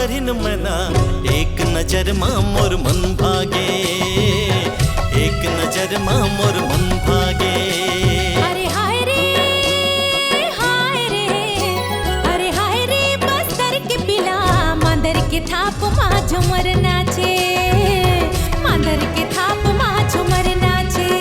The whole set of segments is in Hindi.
बस्तरिन मना एक नजर मां मोर मन भागे, एक नजर मां मोर मन भागे। अरे हाय रे हाय रे, अरे हाय रे बस्तर के पिला मांदर के थाप मां झुमर नाचे, मांदर के थाप मां झुमर नाचे।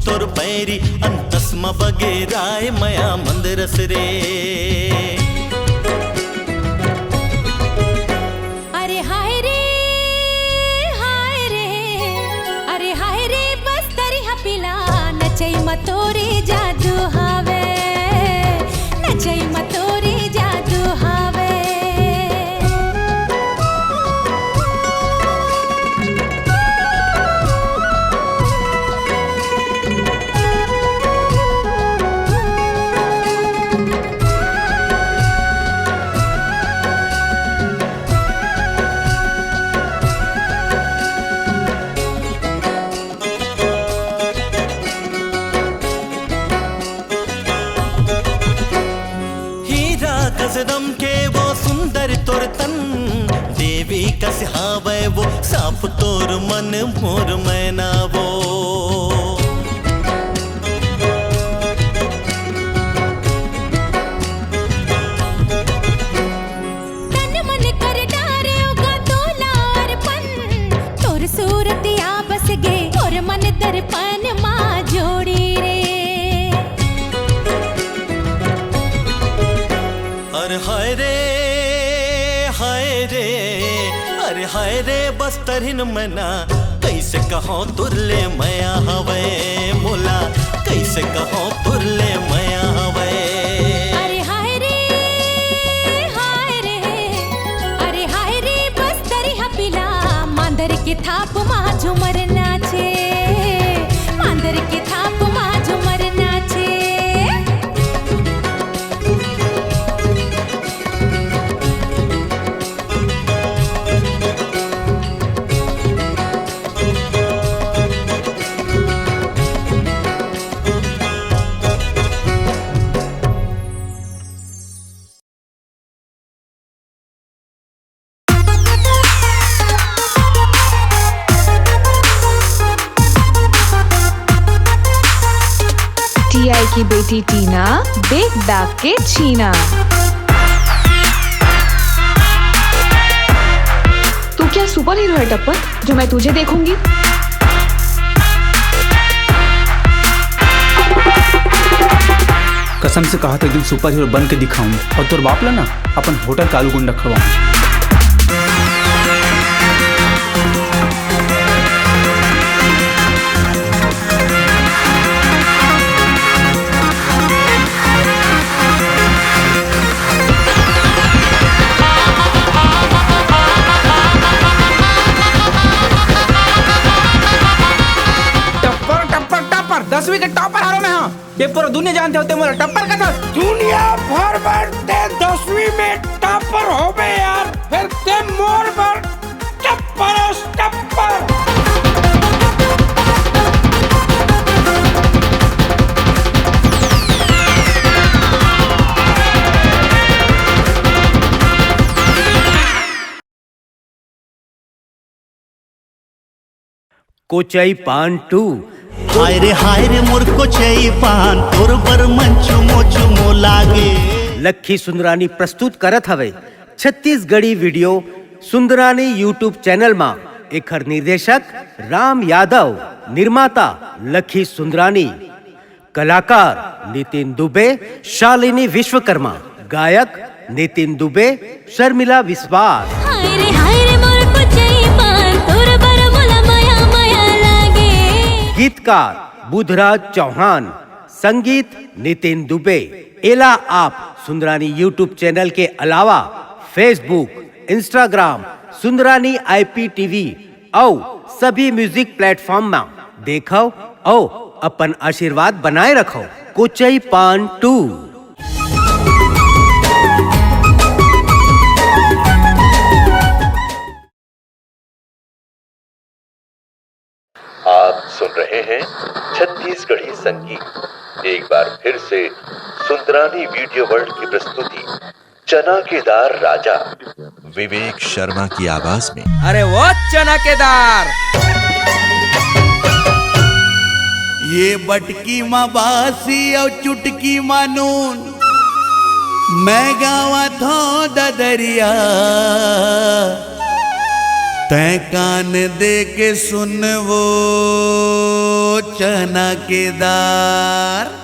तोर पैरी अंतस्मा बगेराय मया मंदरस रे। अरे हाय रे हाय रे, अरे हाय रे बस्तरी हपिला नचई मतोरे जादू हावे, नचई मतोरे जादू हावे। गजरम के वो सुंदर तोर तन, देवी का सिहावे वो साफ तोर मन मोर मैना वो। तन मन कर डारे उगा तोला अर्पण, तोर सूरत या बस गे तोर मन दर्पण मां जोड़ी रे। अरे हाय रे हाय रे, अरे हाय रे बस्तरिन मना कैसे कहो तुरले मया हवे मोला, कैसे कहो तुरले मया हवे। अरे हाय रे हाय रे, अरे हाय रे बस्तरी हपिला मांदर के थाप मां झुमर नाचे, मांदर के थाप मां झुमर नाचे। टीआई की बेटी टीना बेग दाग के छीना। तू क्या सुपर हीरो है टप्पर जो मैं तुझे देखूंगी? कसम से कहा था एक दिन सुपर हीरो बन के दिखाऊंगा और तोर बाप ला ना अपन होटल कालू गुंडा खवाऊंगा। टप्पर 10वीं के टॉपर हारो में हाँ, ये पूरा दुनिया जानते होते मोला टप्पर का था। दुनिया भर बढ़ते 10वीं में टॉपर हो गए यार, फिर ते मोर पर टप्पर। कोचई पान 2। हाय रे मोर कोचई पान तोर बर मन चुमो लागे। लखी सुंदरानी प्रस्तुत करत हवे Chhattisgarhi video Sundarani YouTube channel में। एकर निर्देशक राम यादव, निर्माता लखी सुंदरानी। कलाकार नितिन दुबे, शालिनी विश्वकर्मा, गायक नितिन दुबे, शर्मिला विश्वास। हाय रे मोर कुचई पान तोर बर मोला माया माया लागे। गीतकार बुधराज चौहान, संगीत नितिन दुबे। एला आप सुंदरानी यूट्यूब चैनल के अलावा फेसबुक, इंस्टाग्राम, सुंदरानी IPTV और सभी म्यूजिक प्लेटफॉर्म में देखो और अपन आशीर्वाद बनाए रखो। कुचई पान 2। आप सुन रहे हैं छत्तीसगढ़ी संगीत। एक बार फिर से सुंदरानी वीडियो वर्ल्ड की प्रस्तुति चना के दार राजा विवेक शर्मा की आवाज में। अरे वो चना के दार। ये बटकी माँ बासी और चुटकी माँ नून, मैं गावा था ददरिया, तै कान दे के सुन वो चना के दार।